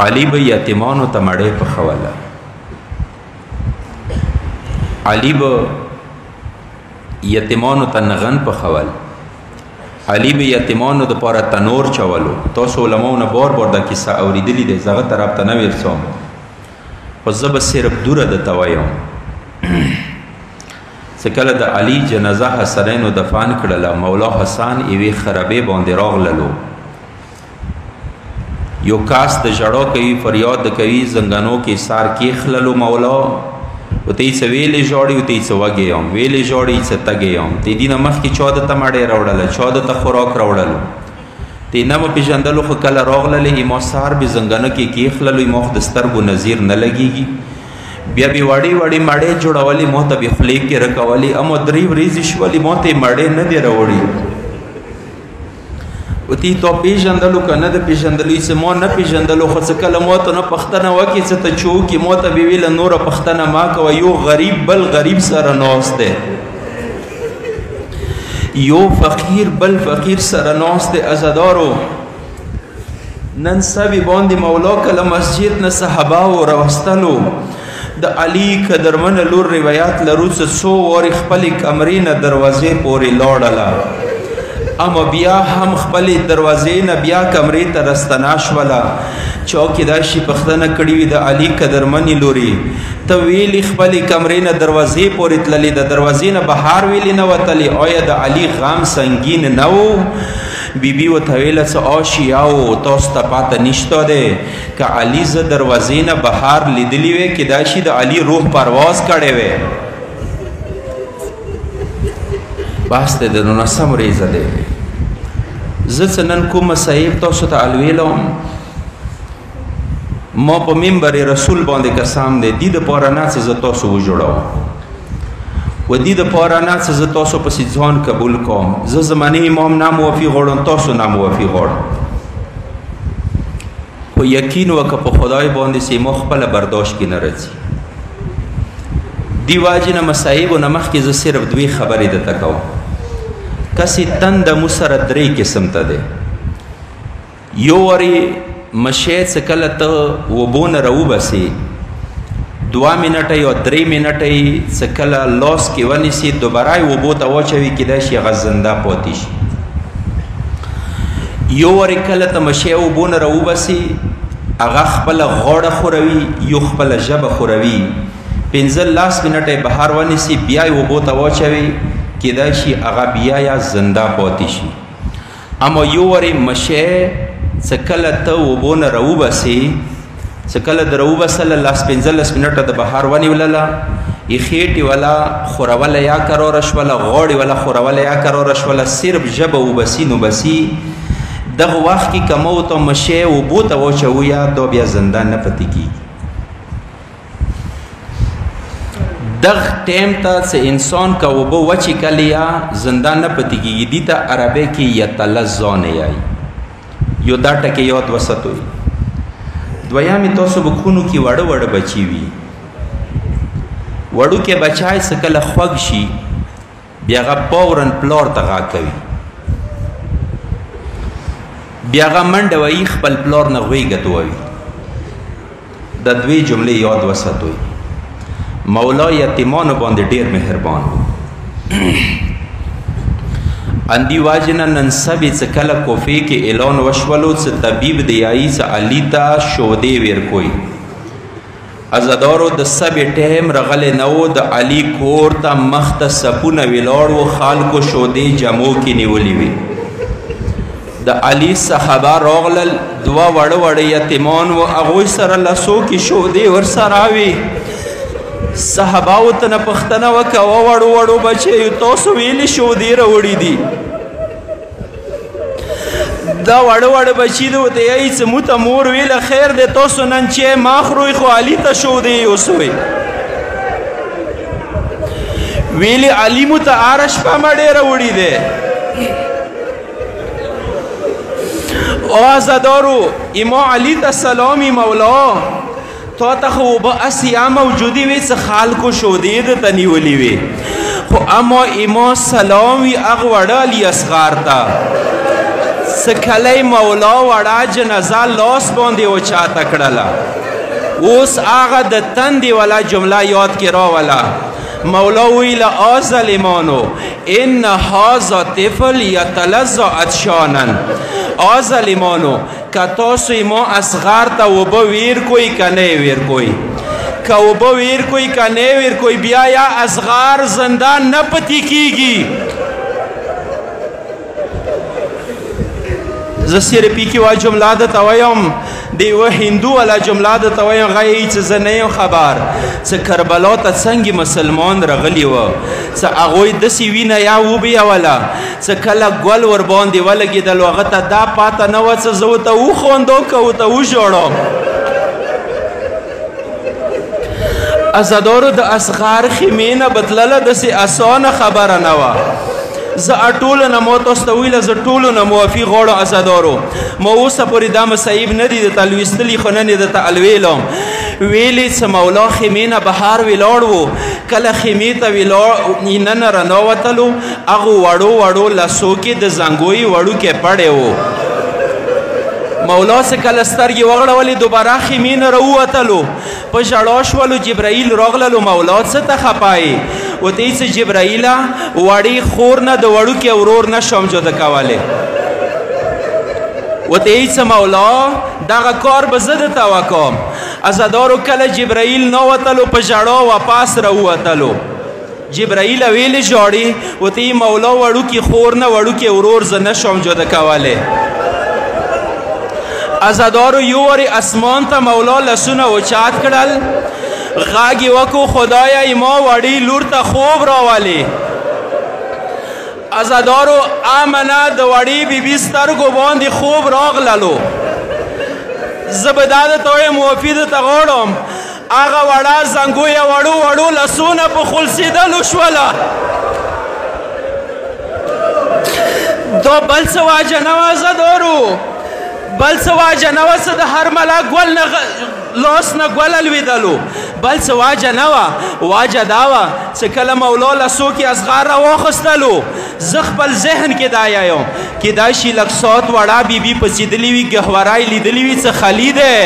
علی به یتیمانو ته مړۍ پخوله، علی به یتیمانو ته نغن پخول، علی به یتیمانو دپاره تنور چولو. تاسو علماو نه بار بار دا کیسه اورېدلې دی، زه هغه طرف ته نه ورسوم، خو زه به صرف دوره درته وایم. چې کله د علي جنازه حسنینو دفن کړله، مولا حسن یوې خرابې باندې راغللو، یو کاس د ژړا کوي، فریاد کوي، زنګنو کې سار کېښللو مولا، ورته یې څه ویلې ژاړي، ورته یې څه وږی یم، ویلې ژاړي څه تږی یم. د دې نه مخکې چا درته مړۍ راوړله، چا درته خوراک راوړلو، تی نه مو پېژندلو، خو کله راغللې ما سار به زنګنو کې کېښللو، ما خو د سترګو نظیر نه لګېږي. بیا به وړې وړې مړۍ جوړولې، ما ته به خولې کې رکولې، اما درې ورځې شولې ما ته یې مړۍ نه دی راوړي. ورته تا پېژندلو که نه د پېژندلو؟ یې ما نه پېژندلو، خو څه کله ما ته نه پوښتنه وکړې څه ته چې وکړې، ما ته به ویله نوره پوښتنه مه کوه، یو غریب بل غریب سره ناست دی، یو فقیر بل فقیر سره ناست دی. عزادارو نن سبې باندې مولا کله مسجد نه صحابهو راوستلو، د علي قدرمنه لور روایت لرو څه څو وارې خپلې کمرې نه دروازې پورې لاړله، اما بیا هم خپلې دروازې نه بیا کمرې ته رستنه شوله. چا کیدای شي پوښتنه کړې وي د علي قدرمنې لورې، ته ویلې خپلې کمرې نه دروازې پورې تللې، د دروازې نه بهر ویلې نه وتلې؟ آیا د علي غم سنګین نه و؟ بیبي ورته ویله څه آشیاو تاسو ته پته نشته دی، که علي زه دروازې نه بهر لیدلې وی، کیدای شي د علي روح پرواز کړی وی. بحث دی د 19 ورځې دی. زه څه نن کومه صحیح تاسو ته الویلم، ما په منبر رسول باندې قسم دی، دې دپاره نه څه زه تاسو وجوړوم، و دې دپاره نه څه زه تاسو پسې ځان قبول کوم. زه زمانې امام نه موافق غواړم، تاسو نه موافق غواړم، خو یقین وکړه په خدای باندې چې ما خپله برداشت کې نه راځي. دې واجې نه مصایبو نه مخکې زه صرف دوې خبرې درته کوم. کسې تنده مو سره درې قسم ته دی. یو وارې مشی څه کله ته اوبو نه راوباسې، 2 منټه یا 3 منټه یې څه کله لاس کې ونیسي، دوباره یې اوبو ته واچوي، کیدای شي هغه زنده پاتې شي. یو وارې کله ته مشی اوبو نه راوباسې، هغه خپله غاړه خوروي، یو خپله ژبه خوروي، 15 منټه یې بهر ونیسي، بیا یې اوبو ته واچوي، کیدای شي هغه بیا یا زنده پاتې شي. اما یو وارې مشی څه کله ته اوبو نه راوباسې، څه کله د راوباسله 15 منټه د بهر ونیولله، یې خېټې ولا خوروله یا کراره شوله، غاړې ولا خوروله یا کراره شوله، صرف ژبه وبسي نو بسي. دغه وخت کې که مو ته مشی اوبو ته واچوو، یا دا بیا زنده نه پاتې کېږي. دغه ټیم ته څه انسان که اوبه وچې کلي یا زنده نه پاتې کېږي، دې ته عربۍ کې یتلظا نه یایي. یو دا ټکې یاد وساتئ. دویمې تاسو به کونو کې وړه وړه بچي وي، وړوکی بچی څه کله خوږ شي، بیا هغه فورا پلار ته غږ کوي، بیا هغه منډه وهي خپل پلار نه غوږ تووي. دا دوې جملې یاد وساتئ. مولا یتیمانو باندې ډېر مهربان و. اندی واجنه نن سبې څه کله کوفې کې اعلان وشولو، څه طبیب د یایي څه علي ته شودې ورکوي. عزادارو د سبې ټیم رغلی نه و، د علي کور ته مخ ته سپونه ولاړ و، خلکو شودې جمو کې نیولې وي. د علي صحابه راغلل، 2 وړه وړه یتیمان و، هغوی سره لاسو کې شودې ورسره وي. صحاباو ته نه پوښتنه وکړه، وړو وړو بچیو تاسو ویلې شودې راوړي دي؟ دا وړه وړه بچي دي ورته یایي څه موږ ته مور ویله خیر دی تاسو نن چای مه خورئ، خو علي ته شودې یوسئ. ویلې علي مو ته هره شپه مړۍ راوړي دی. او عزادارو امام علي ته سلامي مولا، تا ته خو اوبه اسیا موجودې وې، څه خلکو شودې درته نیولې وې، خو اما امام سلام وي هغه وړه علي اصغر ته، سکلی مولا وړه جنازه لاس باندې وچاته کړله. اوس هغه د تندې والا جمله یاد کې راوله. مولا ویله آ ظالمانو ان هذا طفل یتلظى عطشانا. آ ظالمانو که تاسو ما اصغر ته اوبه ویر کوئ که نه ویر کوئ، که اوبه ویر کوئ که نه ویر کوئ، بیا یا اصغر زندان نه پتی کیږي. زه صرفي کې وا جمله درته وایم، د یوه هندو والا جمله درته وایم، هغه یې چې زه نه یم خبر څه کربلا ته څنګه مسلمان راغلي وه، څه هغوی داسې وینه یا وبیوله، څه کله ګل ورباندې ولګېدل، هغه ته دا پاته نه وه څه زه ورته وخواندم که ورته وژړم. عزادارو د اصغر خیمې نه بتلله داسې اسانه خبره نه وه. زه ټولو نه ما تاسو ته ویله، زه ټولو نه معافي غواړم عزادارو. ما اوسه پورې دا مصیب نه دي درته لویستلي، خو نن یې درته الویلم. ویلې څه مولا خیمې نه بهر ولاړ و، کله خیمې ته ننه رانوتلو، هغو وړو وړو لسو کې د زنګوی وړوکی پړی و. مولا څه کله سترګې وغړولې، دوباره خیمې نه راووتلو، په ژړا شولو. جبرائیل راغللو، مولا څه ته خفه یې؟ ورته یې څه جبرائیله وړې خور نه د وړوکې ورور نه شم جدا کولی. ورته یې څه مولا دغه کار به زه درته وکړم. عزادارو کله جبرائیل نه وتلو، په ژړا واپس راووتلو. جبرائیل ویلې ژاړې، ورته یې مولا وړوکې خور نه وړوکې ورور زه نه شم جدا کولی. عزادارو یو وارې اسمان ته مولا لاسونه اوچات کړل، غږ یې وکړو خدایه ما وړې لور ته خوب راولې. عزادارو امنه د وړې بیبي سترګو باندې خوب راغللو. زه به دا درته وایم معافي درته غواړم، هغه وړه زنګویه وړو وړو لاسونه په خلصېدلو شوله. دا بل څه واجه نه وه عزادارو، بل څه واجه نه وه، څه د هر ملا ګل نه لاس نه ګوله لوېدلو، بل څه واجه نه وه. واجه دا وه چې کله مولا لاسو کې اصغر راواخیستلو، زه خپل ذهن کې دا یم کیدای شي لږ ساعت وړه بیبي پڅېدلې وي، ګهوری لیدلې وي څه خلي دی،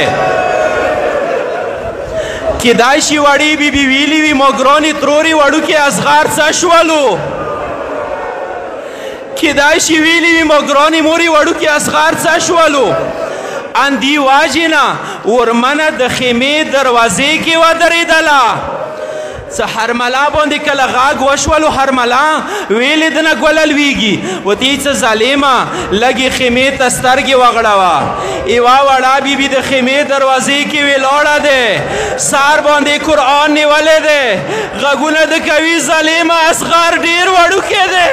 کیدای شي وړې بیبي ویلي وي ما ګرانې ترورې وړوکې اصغر څه شولو، کیدای شي ویلي وي ما ګرانې مورې وړوکې اصغر څه شولو. اندی واجې نه ورمنه د خیمې دروازې کې ودرېدله. څه هرملا باندې کله غږ وشولو، هرملا ویلې دنه ګوله لویږي. ورته یې څه ظالمه لږې خیمې ته سترګې وغړوه. یوه وړه بیبي د خیمې دروازې کې ولاړه دی، سر باندې قرآن نیولی دی، غږونه د کوي ظالمه اصغر ډېر وړوکی دی.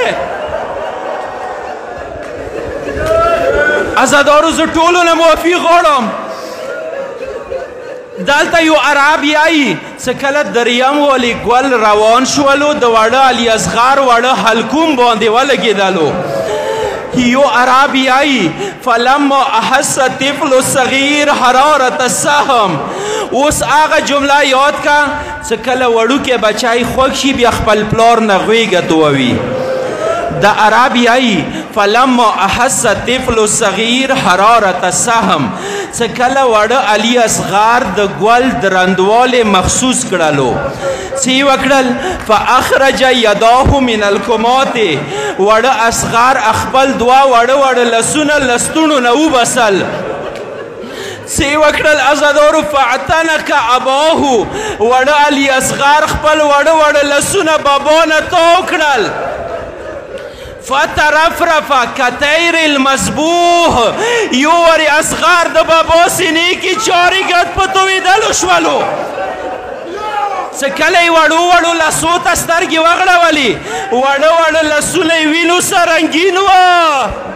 عزادارو زه ټولو نه معافي غواړم. دلته یو عربیایي څه کله دریم والي ګل روان شولو، د وړه علي اصغر وړه حلقوم باندې ولګېدلو. یو عربیایي فلما احس طفل الصغیر حرارة السهم. اوس هغه جمله یاد که څه کله وړوکی بچی خوږ شي بیا خپل پلار نه غویږه تووي. د عربیایي فلما احس طفل الصغیر حرارة السهم، څه کله وړه علي اصغر د ګل درندوالی محسوس کړلو، څه یې وکړل فاخرج یداه من الکمات، وړه اصغر خپل دوه وړه وړه لاسونه لستونو نه وبسل. څه یې وکړل عزادارو فاعتنک اباه، وړه علي اصغر خپل وړه وړه لاسونه بابا نه تاو کړل. فترفرف کتیر المذبوح، یو وری اصغر د بابا سینې کې چارې ګډ په تویدلو شولو. څه کله یې وړو وړو لاسو ته سترګې وغړولې، وړه وړه لاسونه یې وینو سره رنګین وه.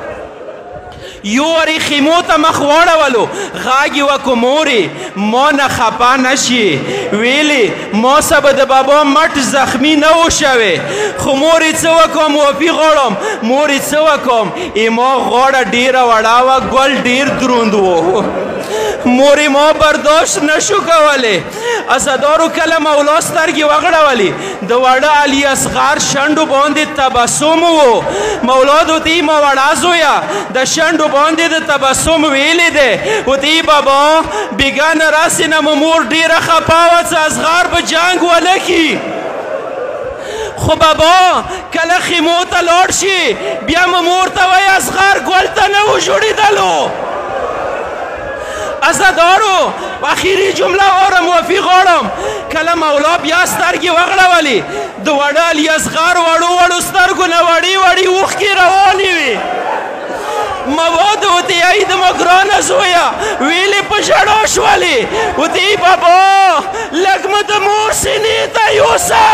یو وری خیمو ته مخ واړولو، غږ یې وکړو مورې ما نه خفه نشي، ویلې ما سه به د بابا مټ زخمي نه و شوی، خو مورې څه وکړم معافي غواړم، مورې څه وکړم ما غاړه ډېره وړه وه، ګل ډېر دروند و. مورې ما برداشت نشو کولی عزادارو کله مولا سترګې وغړولې د وړه علي اصغر شنډو باندې تبسم و مولا دوتی ما وړه زویه د شنډو باندې د تبسم ویلې دی وتی بابا بیګا نه راسې نه مور ډېره خفه وه چې اصغر به جنګ ونه کي خو بابا کله خیمو ته لاړ شي بیا مور ته وایي اصغر ګل ته نه و جوړېدلو عزادارو اخیری جمله اورم وفي غواړم کله مولا بیا سترګې وغړولې د وړه علي اصغر وړو وړو سترګو نه وړې وړې اوښکې روانې وې مواد وتی ای د مګرانه زویه ویلې په ژړا شولې وتی بابا لږ مه د مور سینې ته یوسه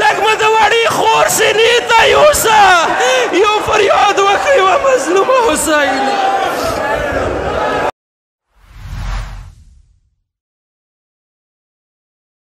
لږ مه د وړې خور سینې ته یوسه یو فریاد وکړئ و مظلومه حسین